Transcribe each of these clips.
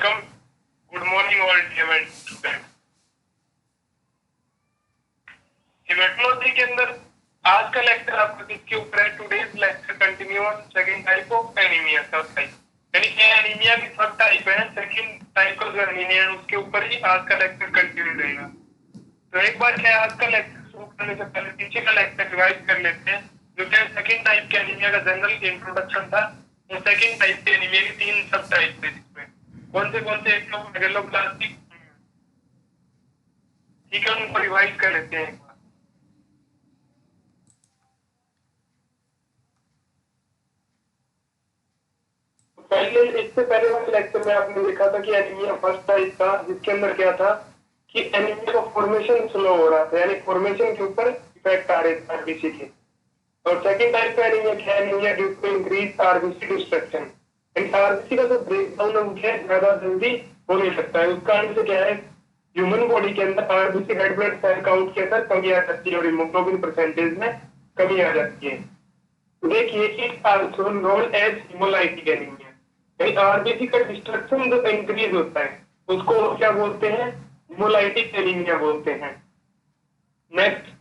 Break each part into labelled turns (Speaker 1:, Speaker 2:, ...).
Speaker 1: Welcome, good morning all dear student. Haematology के अंदर आज का लेक्चर आपका किसके ऊपर है? Today's lecture continue on second type of anaemia, subtype, यानी कि एनीमिया की सब टाइप है। सेकंड टाइप का जो एनीमिया है उसके ऊपर ही आज का लेक्चर कंटिन्यू रहेगा। तो एक बार क्या आज का लेक्चर शुरू करने से पहले पीछे का लेक्चर रिवाइज कर लेते हैं, जो क्या सेकंड टाइप के एनीमिया का जनरल इंट्रोडक्शन था। वो सेकंड टाइप के एनीमिया के 3 सब टाइप थे, जिसमें कौन से एक तो मेगालोब्लास्टिक, ठीक है, उनको रिवाइज कर लेते हैं। पहले इससे पहले वाले लेक्चर में आपने देखा था कि एनीमिया फर्स्ट टाइप था, जिसके अंदर क्या था कि एनीमिया का फॉर्मेशन स्लो हो रहा था, यानी फॉर्मेशन के ऊपर इफेक्ट आ रहे थे आरबीसी के। और सेकंड टाइप का एनीमिया क्या है? Anaemia due to increase RBC destruction, यानी आरबीसी का जो ब्रेकडाउन है वो ज्यादा जल्दी हो नहीं सकता है। उस कारण से क्या है, ह्यूमन बॉडी के अंदर RBC red blood cell count के अंदर कमी आ जाती है और हीमोग्लोबिन परसेंटेज में कमी आ जाती है। देखिए, it also known as haemolytic anaemia, RBC का डिस्ट्रक्शन जो इंक्रीज होता है उसको क्या बोलते हैं? हेमोलाइटिक एनीमिया बोलते हैं। Next,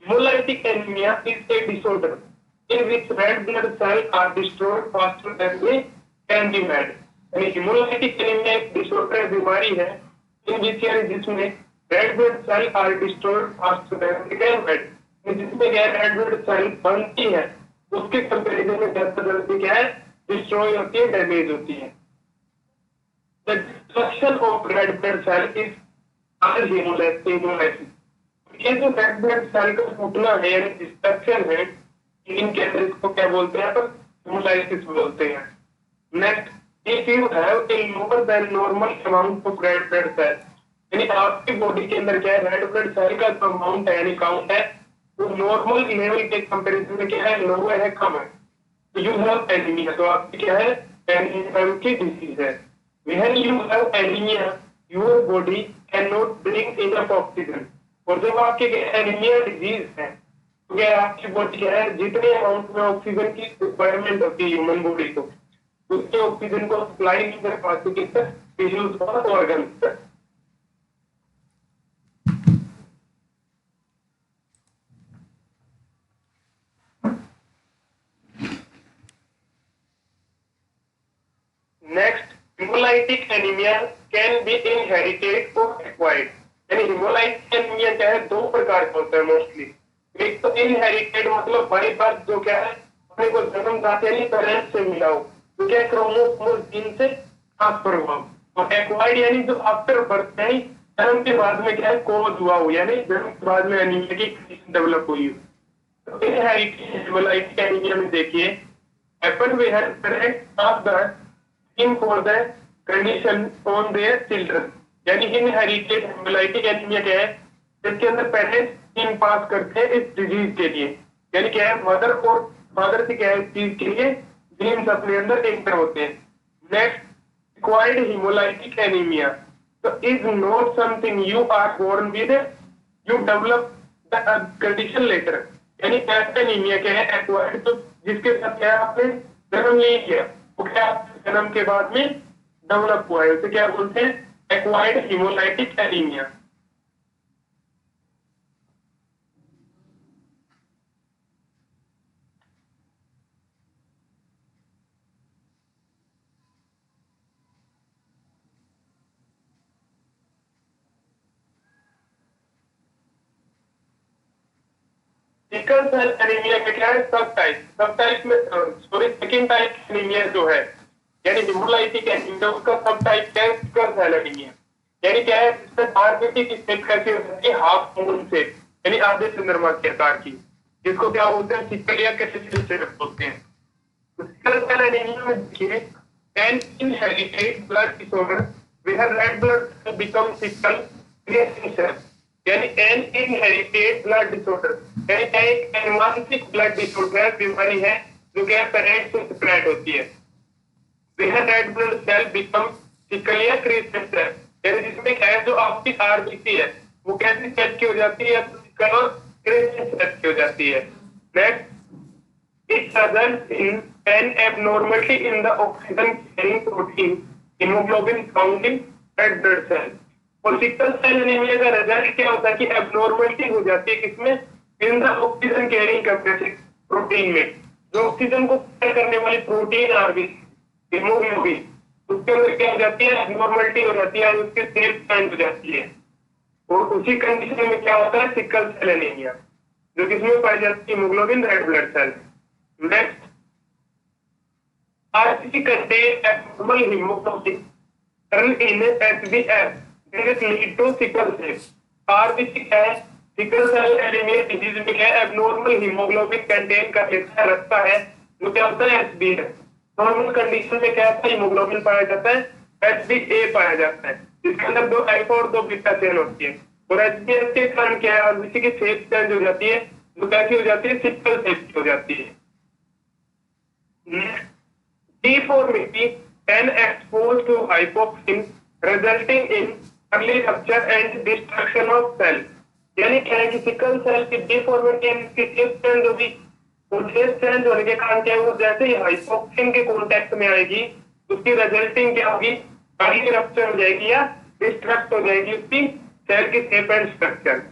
Speaker 1: haemolytic anaemia is a disorder in which red blood cell are destroyed faster than they can be made. यानी हेमोलाइटिक एनीमिया एक डिसऑर्डर है, बीमारी है, इन विच यानी जिसमें red blood cell are destroyed faster than they can made, जिसमें क्या red blood cell बनती है उसके कंपैरिजन में ज्यादा जल्दी क्या है डिस्ट्रॉय होती है, डैमेज होती है। The destruction of red blood cell is hemolysis। ये जो रेड ब्लड सेल का फूटना है यानी डिस्ट्रक्शन है, इनके अंदर इसको क्या बोलते हैं? अपन हेमोलाइसिस बोलते हैं। Next, if you have a lower than normal amount of red blood cell, यानी आपकी बॉडी के अंदर क्या है, रेड ब्लड सेल का जो अमाउंट है यानी काउंट है वो नॉर्मल लेवल के कंपैरिजन में क्या है, लोअर है, कम है, you have anemia, तो आपकी क्या है, एनीमिया की डिजीज है। When you have anemia, your body cannot bring enough oxygen। और जब आपके एनीमिया डिजीज है तो क्या आपकी बॉडी क्या है, जितने अमाउंट में ऑक्सीजन की रिक्वायरमेंट होती है ह्यूमन बॉडी को, उतने ऑक्सीजन को सप्लाई नहीं कर पाती किस टिश्यूज और ऑर्गन तक। Next, haemolytic anaemia can be inherited और एक्वायर्ड, यानी हेमोलाइटिक एनीमिया क्या है, 2 प्रकार का होता है मोस्टली। एक तो इनहेरिटेड मतलब बाय बर्थ, जो क्या है अपने को जन्मजात यानी पेरेंट्स से मिला हो, तो क्या क्रोमोसोम जीन से ट्रांसफर हुआ। और एक्वायर्ड यानी जो आफ्टर बर्थ यानी जन्म के बाद में क्या है कोज हुआ हो, यानी जन्म के बाद में एनीमिया की कंडीशन डेवलप हुई हो। तो इनहेरिटेड हेमोलाइटिक एनीमिया में देखिए, happen where parents of the in for the condition on their children, यानी इनहेरिटेड हेमोलाइटिक एनीमिया क्या है, जिसके अंदर पेरेंट्स इन पास करते हैं इस डिजीज के लिए, यानी क्या है मदर और फादर से क्या है इस चीज के लिए जीन्स अपने अंदर एंटर होते हैं। नेक्स्ट, एक्वायर्ड हेमोलाइटिक एनीमिया तो is not something you are born with, you develop the condition later, यानी ऐसा एनीमिया क्या है एक्वायर्ड, तो जिसके साथ क्या आपने जन्म ले लिया, वो क्या जन्म के बाद में डेवलप हुआ है, उसे क्या बोलते हैं? Acquired haemolytic anaemia. Sickle cell anaemia में क्या है, सब टाइप में सॉरी सेकंड टाइप एनीमिया जो है यानी हेमोलाइटिक एनीमिया, उसका सब टाइप क्या है, सिकल सेल एनीमिया। यानी क्या है, इसमें आरबीसी की शेप कैसी हो सकती है, हाफ मून शेप, यानी आधे चंद्रमा के आकार की, जिसको क्या बोलते हैं, सिकल या कैसेसियल शेप बोलते हैं। तो सिकल सेल एनीमिया में देखिए, an inherited blood disorder where red blood become sickle creation, यानी एन इनहेरिटेड ब्लड डिसऑर्डर, यानी एक अनुवांशिक ब्लड डिसऑर्डर बीमारी है जो क्या पेरेंट्स से स्प्रेड होती है। Where red blood cell become sickle या क्रिएशन सेल, यानी जिसमें क्या है जो आपकी आरबीसी है वो कैसी सेट की हो जाती है, सिकल और क्रिएशन सेट की हो जाती है। Next, it results in an abnormality in the oxygen carrying protein haemoglobin found in red blood cell. और सिकल सेल एनीमिया का रिजल्ट क्या होता है कि एब्नॉर्मलिटी हो जाती है किसमें, in the oxygen carrying capacity protein में, जो ऑक्सीजन को कैरी करने वाली प्रोटीन आरबीसी हीमोग्लोबिन, उसके अंदर क्या हो जाती है, एब्नॉर्मलिटी हो जाती है और उसकी सेल चेंज हो जाती है। और उसी कंडीशन में क्या होता है, सिकल सेल एनीमिया, जो किसमें पाई जाती है, haemoglobin red blood cell. Next, RBC contain abnormal hemoglobin turn in HbF that lead to sickle cell। RBC क्या है, सिकल सेल एनीमिया डिजीज में क्या है, एबनॉर्मल हीमोग्लोबिन कंटेन कर लेता है, रखता है, जो क्या होता है, HbF। नॉर्मल कंडीशन में क्या होता है, हीमोग्लोबिन पाया जाता है, HbA पाया जाता है, जिसके अंदर 2 अल्फा और 2 बीटा चेन होती है। और HbF के कारण क्या है, आरबीसी की शेप चेंज हो जाती है, जो कैसी हो जाती है, सिकल शेप की हो जाती है। Deformity can expose to hypoxia resulting in early rupture and destruction of cell। यानी क्या है कि सिकल सेल की डिफॉर्मिटी की शेप चेंज होगी, और शेप चेंज होने के कारण क्या होगा, जैसे ही हाइपोक्सिन के कांटेक्ट में आएगी उसकी रिजल्टिंग क्या होगी, अर्ली रप्चर हो जाएगी या डिस्ट्रक्ट हो जाएगी उसकी सेल की शेप एंड स्ट्रक्चर।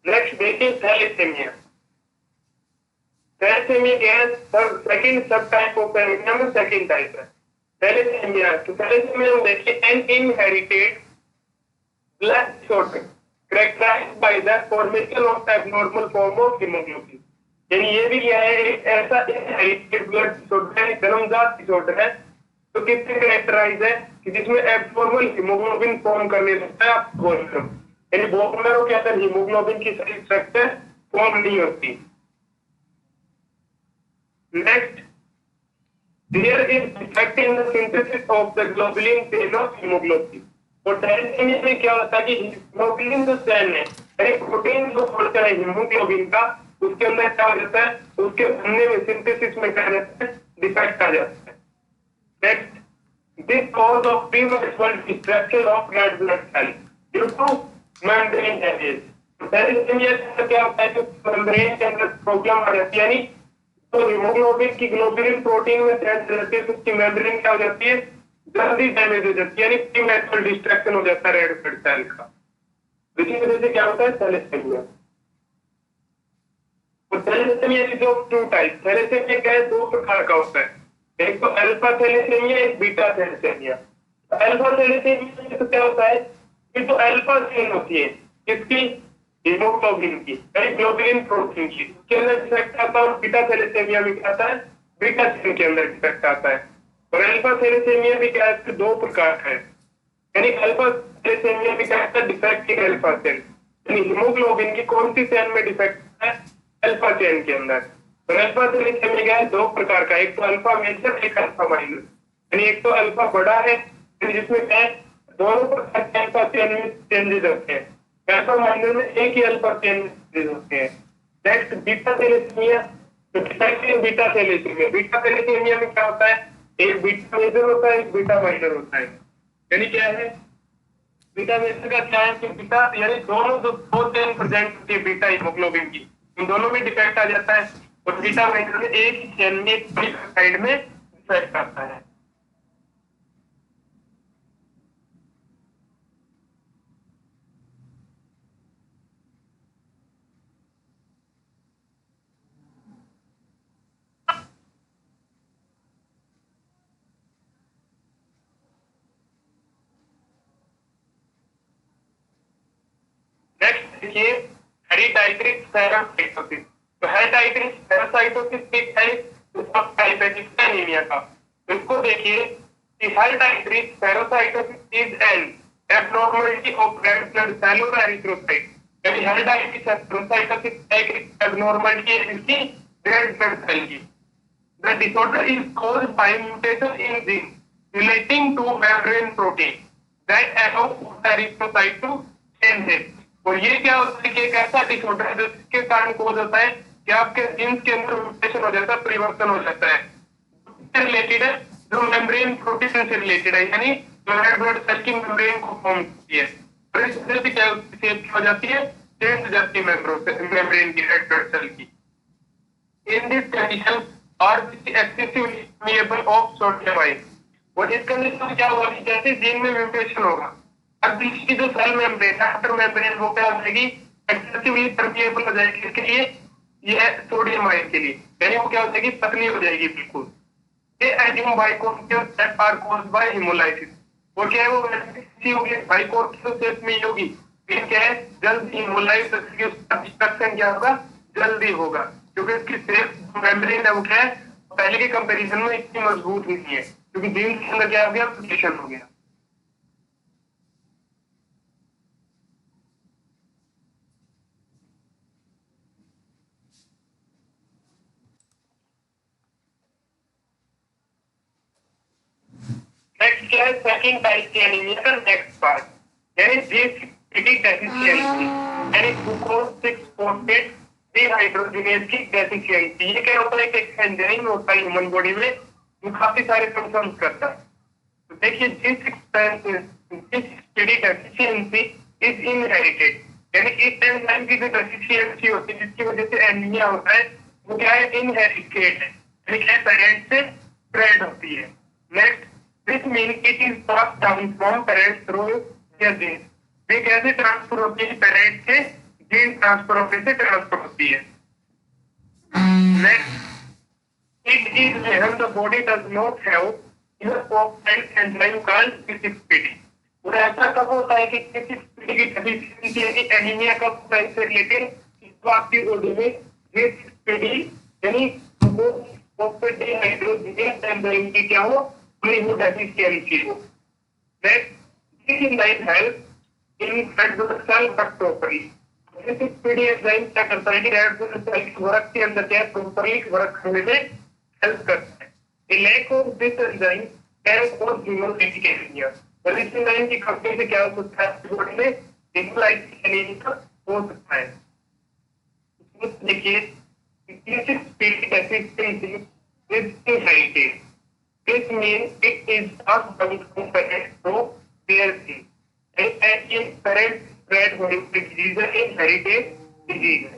Speaker 1: नेक्स्ट देखिए थैलेसीमिया। थैलेसीमिया क्या है, second subtype of anaemia में सेकंड टाइप है थैलेसीमिया। तो थैलेसीमिया में देखिए an inherited blood disorder characterized by the formation of abnormal form of hemoglobin। यानी ये भी क्या है, एक ऐसा इनहेरिटेड ब्लड डिसऑर्डर है, जन्मजात डिसऑर्डर है, तो किससे कैरेक्टराइज है कि जिसमें एब्नॉर्मल हीमोग्लोबिन फॉर्म करने लगता है आपको बोल रहा हूं, यानी बोन मैरो के अंदर हीमोग्लोबिन की सही स्ट्रक्चर फॉर्म नहीं होती। Next, there is defect in the synthesis of the globulin chain of haemoglobin. और थैलेसीमिया में क्या होता है कि हीमोग्लोबिन जो चेन है, यानी प्रोटीन जो होता है हीमोग्लोबिन का, उसके अंदर क्या हो जाता है, उसके बनने में सिंथेसिस में क्या रहता है, डिफेक्ट आ जाता है। Next, this cause of premature destruction of red blood cell due to membrane damage। Thalassaemia से क्या होता है कि मेम्ब्रेन के अंदर प्रॉब्लम आ जाती है, यानी तो हीमोग्लोबिन की ग्लोबुलिन प्रोटीन में चेंज हो जाती है, तो उसकी मेम्ब्रेन क्या हो जाती है, जल्दी डैमेज हो जाती है, यानी प्रीमेच्योर डिस्ट्रक्शन हो जाता है रेड ब्लड सेल का। इसी वजह से क्या होता है थैलेसीमिया। तो थैलेसीमिया की जो टू टाइप, थैलेसीमिया क्या है, 2 प्रकार का होता है, एक तो अल्फा थैलेसीमिया, एक बीटा थैलेसीमिया। अल्फा थैलेसीमिया में तो क्या होता है कि तो अल्फा चेन होती है किसकी, हीमोग्लोबिन की, यानी ग्लोबुलिन प्रोटीन की, उसके अंदर डिफेक्ट आता है। और बीटा थैलेसीमिया में क्या आता है, बीटा चेन के अंदर डिफेक्ट आता है। और अल्फा थैलेसीमिया भी क्या है, 2 प्रकार है, यानी अल्फा थैलेसीमिया भी क्या है, डिफेक्ट इन अल्फा चेन, यानी हीमोग्लोबिन की कौन सी चेन में डिफेक्ट है, अल्फा चेन के अंदर। तो अल्फा थैलेसीमिया क्या है, 2 प्रकार का, एक तो अल्फा मेजर, एक अल्फा माइनर। यानी एक तो अल्फा बड़ा है जिसमें क्या है, दोनों प्रकार के अल्फा चेन में चेंजेस होते हैं, अल्फा माइनर में एक ही अल्फा चेंजेस होते हैं। Next, beta thalassaemia. तो defect in beta thalassaemia, beta thalassaemia में क्या होता है, एक बीटा मेजर होता है, एक बीटा माइनर होता है। यानी क्या है, बीटा मेजर का क्या है कि बीटा यानी दोनों जो 2 चेन प्रेजेंट होती है बीटा हीमोग्लोबिन की, इन दोनों में डिफेक्ट आ जाता है। और बीटा माइनर में एक ही चेन में, एक साइड में डिफेक्ट आता है। नेक्स्ट देखिए हेरिडिटरी पैरासाइटोसिस। तो हेरिडिटरी पैरासाइटोसिस एक सब टाइप है किसका, एनीमिया का। तो इसको देखिए कि hereditary parasitosis is an abnormality of red blood cell और एरिथ्रोसाइट। यानी हेरिडिटरी पैरासाइटोसिस एक एब्नॉर्मलिटी है इसकी रेड ब्लड सेल की। The disorder is caused by mutation in gene relating to membrane protein that allows erythrocyte to change it। और ये क्या होता है कि एक ऐसा डिसऑर्डर है जिसके कारण कोज होता है कि आपके जीन्स के अंदर म्यूटेशन हो जाता है, परिवर्तन हो जाता है, रिलेटेड है जो मेम्ब्रेन प्रोटीन से रिलेटेड है, यानी जो रेड ब्लड सेल की मेम्ब्रेन को फॉर्म करती है, और इस वजह से क्या शेप हो जाती है, चेंज हो जाती है मेम्ब्रेन की, रेड ब्लड सेल की। In this condition are excessively permeable of sodium ion, और इस कंडीशन में क्या होगा, जैसे जीन में म्यूटेशन होगा, अब इसकी जो सेल मेम्ब्रेन आफ्टर मेम्ब्रेन वो क्या हो जाएगी, एक्सेसिवली परमिएबल हो जाएगी, इसके लिए यह सोडियम आयन के लिए, यानी वो क्या हो जाएगी, पतली हो जाएगी बिल्कुल। ये एंजाइम बाइकोर that are caused by haemolysis, और क्या है वो होगी बाइकोर की शेप में होगी, फिर क्या है जल्द हेमोलाइसिस की डिस्ट्रक्शन क्या होगा, जल्दी होगा, क्योंकि इसकी शेप मेम्ब्रेन है वो क्या है, पहले के कंपैरिजन में इतनी मजबूत नहीं है, क्योंकि जीन के अंदर क्या हो गया, म्यूटेशन हो गया। नेक्स्ट क्या है, सेकंड टाइप की एनीमिया का नेक्स्ट पार्ट, यानी G6PD डेफिशिएंसी, यानी ग्लूकोज 6 फॉस्फेट डिहाइड्रोजिनेज की डेफिशिएंसी। ये क्या होता है कि एक एंजाइम होता है ह्यूमन बॉडी में, जो काफी सारे फंक्शंस करता है। तो देखिए G6PD डेफिशिएंसी इज इनहेरिटेड, यानी इस एंजाइम की जो डेफिशिएंसी होती है जिसकी वजह से एनीमिया होता है, वो क्या है, इनहेरिटेड है, यानी क्या पेरेंट्स से स्प्रेड होती है। Next, this means it is passed down from parents through their genes। ये कैसे ट्रांसफर होती है, पेरेंट्स से जीन ट्रांसफर होने से ट्रांसफर होती है। Next, it is when the body does not have enough of an enzyme called G6PD। और ऐसा कब होता है कि G6PD की डेफिशिएंसी यानी एनीमिया कब होता है, इससे रिलेटेड इसको आपकी बॉडी में G6PD यानी फॉस्फेट डिहाइड्रोजिनेज एंजाइम की क्या हो, deficiency। Next, this enzyme helps in red blood cell work properly। G6PD enzyme क्या करता है कि रेड ब्लड सेल की वर्क के अंदर क्या प्रॉपर्ली वर्क करने में हेल्प करता है। A lack of this enzyme can cause hemolytic anemia। और इस एंजाइम की कमी से क्या हो सकता है, बॉडी में hemolytic anemia हो सकता है। देखिए G6PD deficiency is inherited। This means it is passed down from parents to their genes। And in parents spread hereditary disease is inherited disease।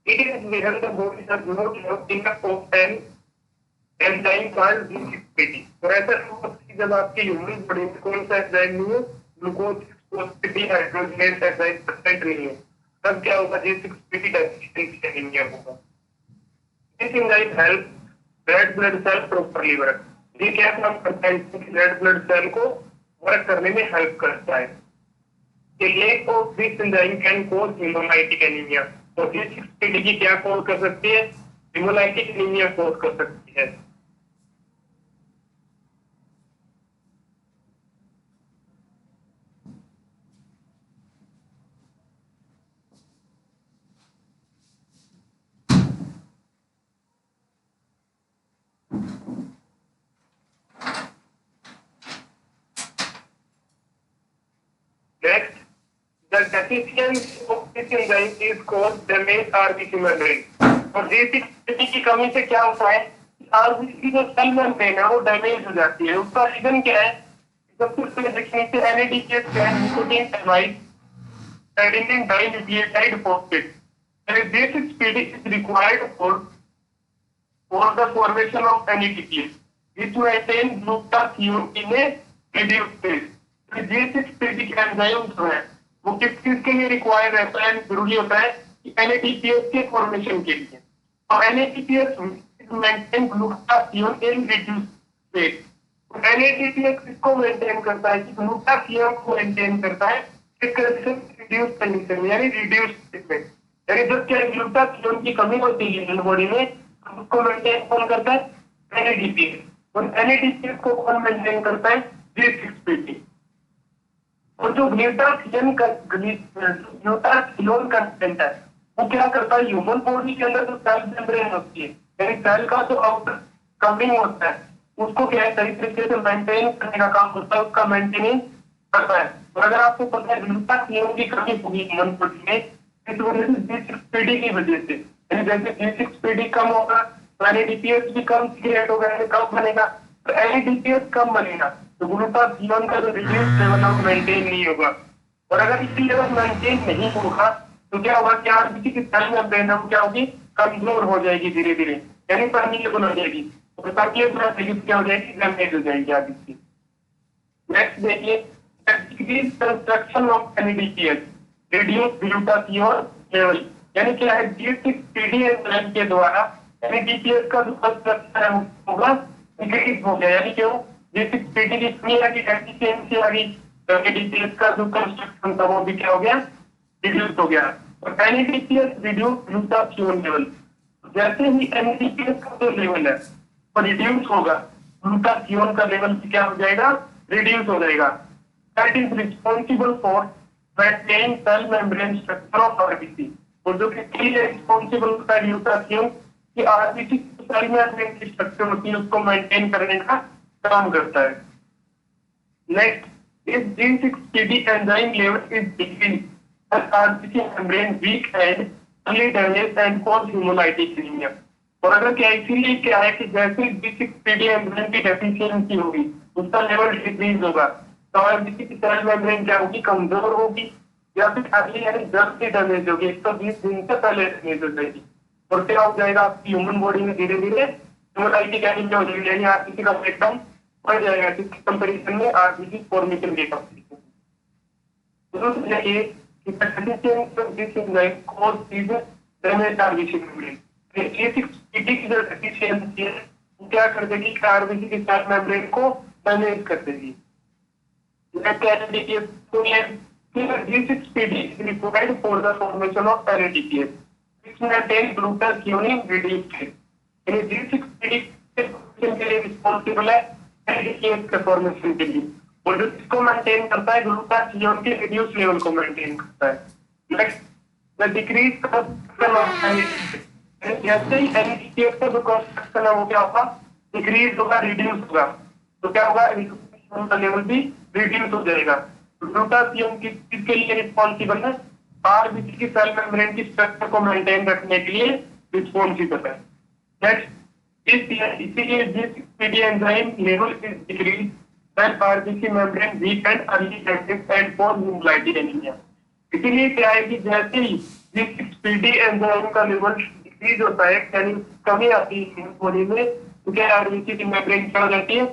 Speaker 1: It is when the body does not have enough of an enzyme called G6PD। और ऐसा होता है जब आपकी human body में कौन सा enzyme नहीं है, ग्लूकोज 6 डिहाइड्रोजिनेज एंजाइम प्रेजेंट नहीं है, तब क्या होगा, G6PD डेफिशिएंसी एनीमिया होगा। This enzyme helps red blood cell properly work। ये क्या काम करता है, रेड ब्लड सेल को वर्क करने में हेल्प करता है। The lack of this enzyme can cause hemolytic anemia। तो G6PD की क्या कॉज कर सकती है, हेमोलाइटिक एनीमिया कॉज कर सकती है। Next, the deficiency of this enzyme is caused damage RBC membrane। और G6PD की कमी से क्या होता है, RBC की जो सेल मेम्ब्रेन है वो डैमेज हो जाती है। उसका रीजन क्या है, सबसे पहले देखने से NADPH क्या है, nicotine amide adenine dinucleotide phosphate। And G6PD is required for the formation of NADPH, which maintain glutathione in a reduced state। G6PD के एंजाइम जो है वो किस चीज के लिए रिक्वायर रहता है, जरूरी होता है कि NADPH के फॉर्मेशन के लिए। और NADPH मेंटेन ग्लूटाथियोन इन रिड्यूस्ड स्टेट। NADPH किसको मेंटेन करता है, कि ग्लूटाथियोन को मेंटेन करता है किस कंडीशन, रिड्यूस्ड कंडीशन यानी रिड्यूस्ड स्टेट में। यानी जब क्या ग्लूटाथियोन की कमी होती है बॉडी में, उसको मेंटेन कौन करता है, NADPH। और NADPH को कौन मेंटेन करता है, G6PD। और जो ग्लूटाथियोन कंटेंट है वो क्या करता है, ह्यूमन बॉडी के अंदर जो सेल मेम्ब्रेन होती है, यानी सेल का जो आउटर कवरिंग होता है, उसको क्या है सही तरीके से मेंटेन करने का काम होता है, उसका मेंटेनेंस करता है। और अगर आपको पता है ग्लूटाथियोन की कमी होगी ह्यूमन बॉडी में, इस वजह से G6PD की वजह से, जैसे G6PD कम होगा तो NADPH भी कम क्रिएट होगा, कम बनेगा, तो एनएडीपीएस कम बनेगा तो ग्लूटाथियोन का जो रिड्यूस लेवल है वो मेंटेन नहीं होगा। और अगर इसी लेवल मेंटेन नहीं होगा तो क्या होगा कि आरबीसी की सेल मेम्ब्रेन है वो क्या होगी, कमजोर हो जाएगी धीरे धीरे, यानी परमिएबल हो जाएगी। और परमिएबल हो जाएगी तो क्या हो जाएगी, डैमेज हो जाएगी आरबीसी। नेक्स्ट देखिए, decrease construction of NADPS reduce glutathione level, यानी क्या है, G6PD एंजाइम के द्वारा एनएडीपीएस का जो कंस्ट्रक्शन है होगा डिक्रीज हो गया, यानी क्यों, G6PD की कमी आ गई, एफिशिएंसी आ गई, तो एनएडीपीएस का जो कंस्ट्रक्शन था वो भी क्या हो गया, रिड्यूस हो गया। और एनएडीपीएस रिड्यूस ग्लूटाथियोन लेवल, जैसे ही एनएडीपीएस का जो लेवल है वो रिड्यूस होगा, ग्लूटाथियोन का लेवल भी क्या हो जाएगा, रिड्यूस हो जाएगा। That is responsible for maintain cell membrane structure of RBC, और जो कि रिस्पॉन्सिबल होता है ग्लूटाथियोन कि आरबीसी सेल मेम्ब्रेन की स्ट्रक्चर होती है उसको मेंटेन करने का काम करता है। Next, if G6PD enzyme level is decreased, and RBC membrane weak and early damage and cause hemolytic anemia। और अगर क्या इसीलिए क्या है कि जैसे G6PD एंजाइम की डेफिशिएंसी होगी उसका लेवल डिक्रीज होगा तो आरबीसी की सेल मेम्ब्रेन क्या होगी, कमजोर होगी, या फिर अर्ली यानी जल्दी डैमेज होगी, 120 दिन से पहले डैमेज हो जाएगी। और क्या हो जाएगा, आपकी ह्यूमन बॉडी में धीरे धीरे हेमोलाइटिक एनीमिया हो जाएगी, यानी आरबीसी का ब्रेकडाउन बढ़ जाएगा, जिसके कंपैरिजन में आरबीसी फॉर्मेशन रेट ऑफ देखिए कि deficiency of this enzyme cause damage RBC membrane. G6PD की जो डेफिशिएंसी है वो क्या कर देगी, आरबीसी की सेल मेम्ब्रेन को डैमेज कर देगी। G6PD is required for the formation of NADPS, which maintain glutathione reduced state। यानी G6PD के लिए रिस्पॉन्सिबल है NADPS के फॉर्मेशन के लिए, और जो इसको मेंटेन करता है ग्लूटाथियोन के रिड्यूस लेवल को मेंटेन करता है। Next, the decrease construction of NADPS, जैसे ही NADPS का जो कंस्ट्रक्शन है वो क्या होगा, डिक्रीज होगा, रिड्यूस होगा, तो क्या होगा, का लेवल भी रिड्यूस हो जाएगा। ग्लूटाथियोन किसके लिए रिस्पॉन्सिबल है, आरबीसी की सेल मेम्ब्रेन की स्ट्रक्चर को मेंटेन रखने के लिए रिस्पॉन्सिबल है। नेक्स्ट, इसीलिए G6PD enzyme level is decrease when RBC membrane weak and early damage and for haemolytic anaemia. इसीलिए क्या है कि जैसे ही G6PD एंजाइम का लेवल डिक्रीज होता है, यानी कमी आती है बॉडी में, तो क्या आरबीसी की मेम्ब्रेन क्या हो जाती है,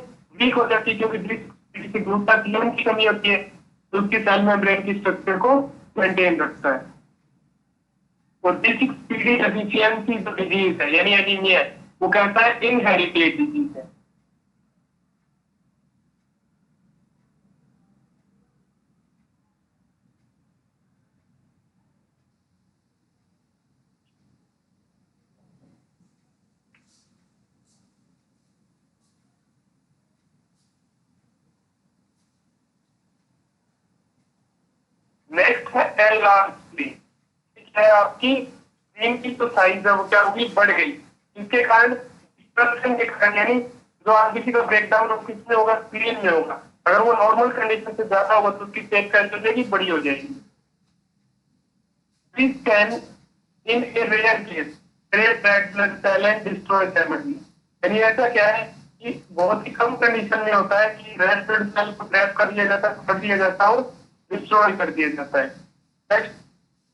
Speaker 1: वीक हो जाती है, क्योंकि G6PD ग्लूटाथियोन की कमी होती है तो उसकी सेल मेम्ब्रेन की स्ट्रक्चर को मेंटेन रखता है। और G6PD डेफिशिएंसी जो डिजीज है यानी एनीमिया है वो कहता है इनहेरिटेड डिजीज है। नेक्स्ट है एलआर3, है आपकी ब्रेन की जो साइज है वो क्या होगी, बढ़ गई, इसके कारण डिस्ट्रक्शन के कारण, यानी जो आरबीसी का ब्रेकडाउन हो किसमें होगा, स्प्लीन में होगा। अगर वो नॉर्मल कंडीशन से ज्यादा होगा तो उसकी सेल कैंसिल हो जाएगी, बड़ी हो जाएगी। This can in a rare case create red blood cell and destroy cell. यानी ऐसा क्या है कि बहुत ही कम कंडीशन में होता है कि रेड ब्लड सेल को ट्रैप कर लिया जाता है, पकड़ लिया जाता है और डिस्ट्रॉय कर दिया जाता है। Next,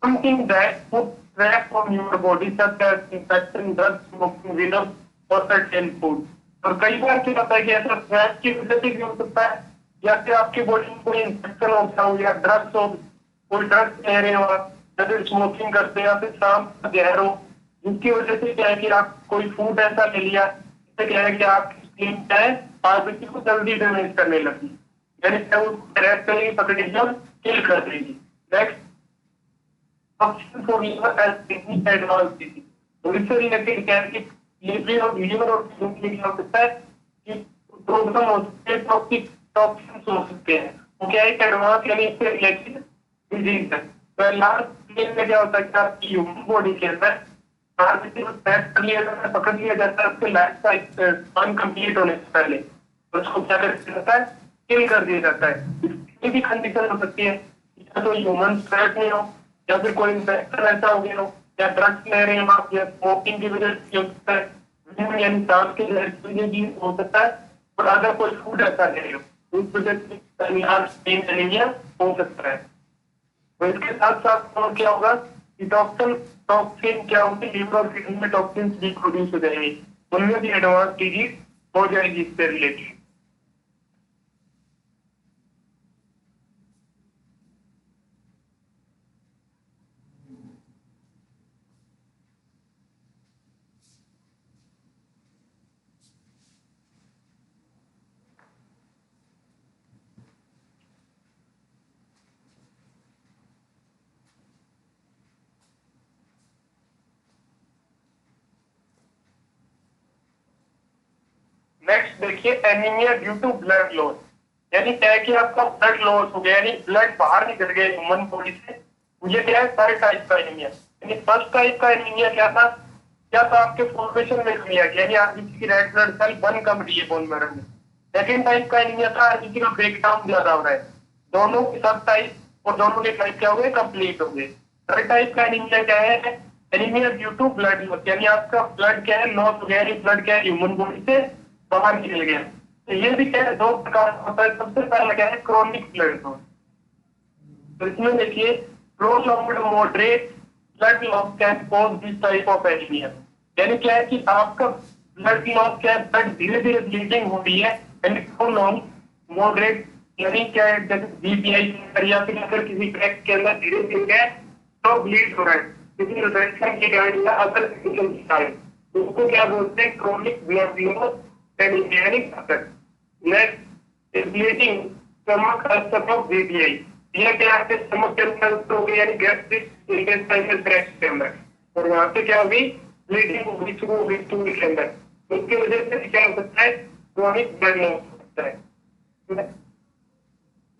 Speaker 1: something that would trap from your body such as infection, drugs, smoking, venom or certain food। और कई बार क्या होता है कि ऐसा ट्रैप की वजह से भी हो सकता है, या फिर आपकी बॉडी में कोई इंफेक्शन हो गया हो, या ड्रग्स हो, कोई ड्रग्स ले रहे हो आप, या फिर स्मोकिंग करते हैं, या फिर शाम का जहर हो, जिसकी वजह से क्या है कि आप कोई फूड ऐसा ले लिया जिससे क्या है कि आपकी स्किन क्या है आरबीसी को जल्दी डैमेज करने लगी, यानी वो ट्रैप करेगी, पकड़ेगी और किल कर देगी। Next, option for liver as kidney advance disease. तो इससे रिलेटेड क्या है कि लीवर और किडनी क्या हो सकता है कि प्रॉब्लम हो सकती है, टॉक्सिक टॉक्सिन्स हो सकते हैं, वो क्या है एडवांस यानी इससे रिलेटेड डिजीज है। तो लास्ट प्लेन में क्या होता है कि आपकी ह्यूमन बॉडी के अंदर आरबीसी को ट्रैप कर लिया जाता है, पकड़ लिया जाता है, उसके लाइफ का अनकम्प्लीट होने से पहले उसको क्या कर दिया जाता है, किल कर दिया जाता है। इसकी भी कंडीशन हो सकती है या तो ह्यूमन थ्रेट में हो, या फिर कोई इंफेक्शन ऐसा हो गया हो, या ड्रग्स ले रहे हो आप, या स्मोकिंग की वजह से हो सकता है, यानी सांस के जहर की वजह भी हो सकता है और अगर कोई फूड ऐसा ले लो उस वजह से एनीमिया हो सकता है। तो इसके साथ साथ और क्या होगा कि टॉक्सिन क्या होगी, लीवर और किडनी में टॉक्सिन भी प्रोड्यूस हो जाएंगी, उनमें भी एडवांस डिजीज हो जाएगी इससे रिलेटेड। नेक्स्ट देखिए anaemia due to blood loss, यानी क्या है कि आपका ब्लड लॉस हो गया, यानी ब्लड बाहर निकल गया ह्यूमन बॉडी से। ये क्या है थर्ड टाइप का एनीमिया। यानी फर्स्ट टाइप का एनीमिया क्या था, आपके फॉर्मेशन में कमी आ गई, यानी आरबीसी की रेड ब्लड सेल बन कम रही है बोन मैरो में। सेकेंड टाइप का एनीमिया था आरबीसी का ब्रेकडाउन ज्यादा हो रहा है। दोनों के सब टाइप और दोनों के टाइप क्या हो गए, कंप्लीट हो गए। थर्ड टाइप का एनीमिया क्या है, anaemia due to blood loss, यानी आपका ब्लड क्या है लॉस हो गया, ब्लड क्या है ह्यूमन बॉडी से बाहर निकल गया। तो ये भी क्या है दो प्रकार होता है। सबसे पहला क्या है क्रोनिक ब्लड लॉस। तो इसमें देखिए prolonged moderate blood loss can cause this type of anaemia. यानी क्या है कि आपका ब्लड लॉस क्या है, ब्लड धीरे धीरे ब्लीडिंग हो रही है, यानी प्रोलॉन्ग मॉडरेट, यानी क्या है जैसे बीपीआई या फिर अगर किसी क्रैक के अंदर धीरे धीरे तो ब्लीड हो रहा है किसी इन्फेक्शन के कारण या अदर कंडीशन के कारण, तो उसको क्या बोलते हैं chronic blood loss anaemia. Next bleeding stomach ulcer of BPI, यह क्या है स्टमक के अंदर हो गई, यानी गैस्ट्रिक इंटेस्टाइनल ट्रैक्ट के अंदर, और वहां से क्या हुई ब्लीडिंग होगी शुरू हो गई स्टूल के अंदर, उसकी वजह से क्या हो सकता है क्रोनिक ब्लड लॉस हो सकता है।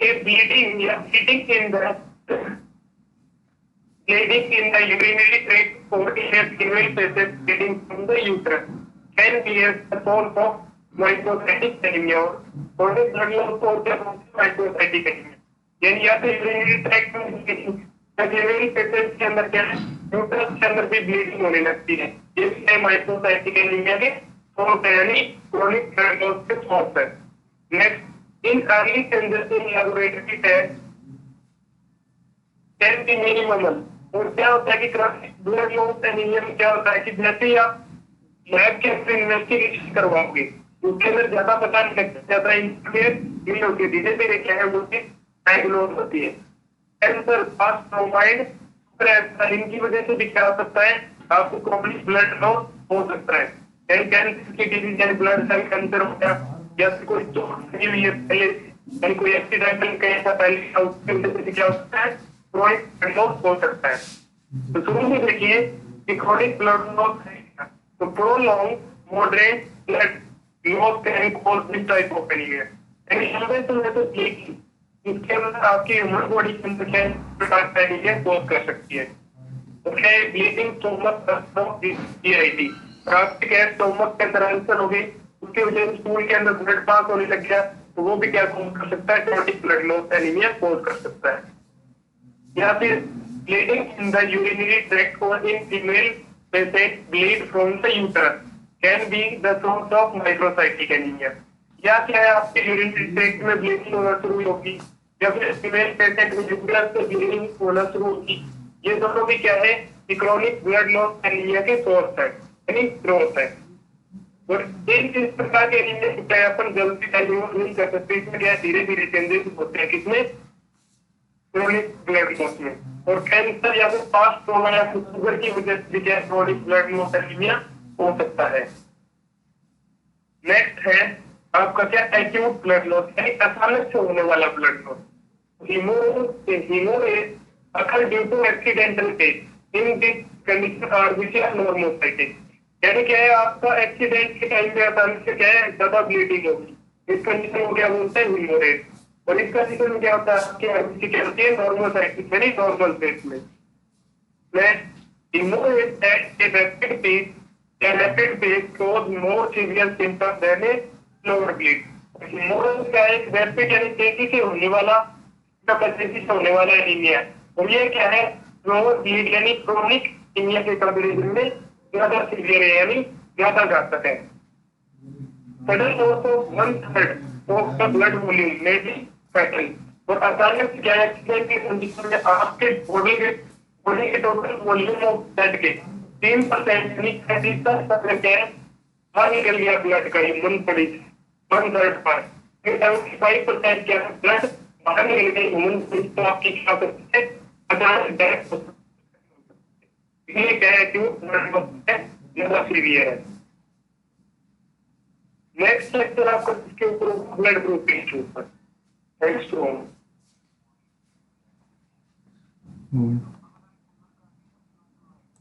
Speaker 1: ब्लीडिंग या bleeding in the bleeding in the urinary tract or in a female patient bleeding from the uterus can be a source of microcytic anemia or blood loss or microcytic anemia। यानी या तो urinary tract में female patient के अंदर क्या है uterus के अंदर भी ब्लीडिंग होने लगती है, ये भी है माइक्रोसाइटिक एनीमिया के सोर्स है, यानी क्रोनिक ब्लड लॉस के सोर्स है। Next in early stages in laboratory test can be minimal. और क्या होता है कि क्रोनिक ब्लड लॉस एनीमिया में क्या होता है कि जैसे ही आप लैब के अंदर इन्वेस्टिगेशन करवाओगे उसके अंदर ज्यादा पता नहीं लगता, ज्यादा इंटरफेयर होती है, धीरे धीरे क्या है वो डायग्नोज होती है। कैंसर फास्ट प्रोवाइड इनकी वजह से भी क्या हो सकता है आपको क्रोनिक ब्लड लॉस हो सकता है। कैंसर की डिजीज यानी ब्लड सेल कैंसर हो गया या फिर कोई चोट लगी हुई है पहले, यानी कोई एक्सीडेंटल केस है पहले, उसकी वजह से क्या हो सकता है क्रोनिक ब्लड लॉस हो सकता है। तो शुरू में देखिए कि क्रोनिक ब्लड लॉस है तो prolong moderate blood loss can cause this type of anaemia. यानी तो इसके अंदर आपकी ह्यूमन बॉडी के अंदर क्या प्रकार का एनीमिया कॉज कर सकती है। तो क्या है ब्लीडिंग स्टोमक जीआईटी, आपके क्या स्टोमक के अंदर अल्सर हो गई, उसकी वजह से स्टूल के अंदर ब्लड पास होने लग गया, तो वो भी क्या कॉज कर सकता है chronic blood loss anaemia cause कर सकता है। या फिर bleeding in the urinary tract और in female patient bleed from the uterus can be the source of microcytic anaemia. या क्या है आपके यूरिनरी ट्रैक्ट में ब्लीडिंग होना शुरू होगी या फिर फीमेल पेशेंट में यूटरस से ब्लीडिंग होना शुरू होगी, ये दोनों भी क्या है कि क्रोनिक ब्लड लॉस एनीमिया के सोर्स है, यानी स्रोत है। और इस प्रकार के एनीमिया को क्या अपन जल्दी डायग्नोज नहीं कर सकते, इसमें क्या धीरे धीरे चेंजेस होते हैं किसमें क्रोनिक ब्लड लॉस में। और कैंसर या फिर फास्ट ट्रोमा या फिर शुगर की वजह से क्या क्रोनिक ब्लड लॉस एनीमिया हो सकता है। नेक्स्ट है आपका क्या एक्यूट ब्लड लॉस, यानी अचानक से होने वाला blood loss. Haemorrhage occur due to accidental death in this condition RBC normocytic, यानी क्या है आपका एक्सीडेंट के टाइम पे अचानक से क्या है ज्यादा ब्लीडिंग होगी, इस कंडीशन को क्या बोलते हैं हीमोरेज। और इस कंडीशन में क्या होता है आपकी आरबीसी क्या होती है नॉर्मोसाइटिक, यानी नॉर्मल फेज में। Next haemorrhage at a rapid pace या rapid pace cause more severe symptom than a slower bleed. Haemorrhage का एक रैपिड यानी तेजी से होने वाला होने वाला एनीमिया, और ये क्या है स्लोअर ब्लीड यानी क्रोनिक एनीमिया के कंपैरिजन में ज्यादा सीवियर है, यानी ज्यादा घातक है। Sudden loss of 1/3 of the blood volume में भी फैटल। और अचानक से क्या एक्सीडेंट की कंडीशन में आपके बॉडी के टोटल वॉल्यूम ऑफ ब्लड के 3% यानी 35% क्या है बाहर निकल गया ब्लड का, ये 1/3 पार्ट। 75% क्या है ब्लड बाहर निकल गई ह्यूमन बॉडी, तो आपकी क्या हो सकती है अचानक डेथ हो सकती है। ये क्या है कि ब्लड है ज्यादा सीवियर है। नेक्स्ट लेक्चर आपका इसके ऊपर ब्लड ग्रुपिंग के ऊपर। Thanks to all.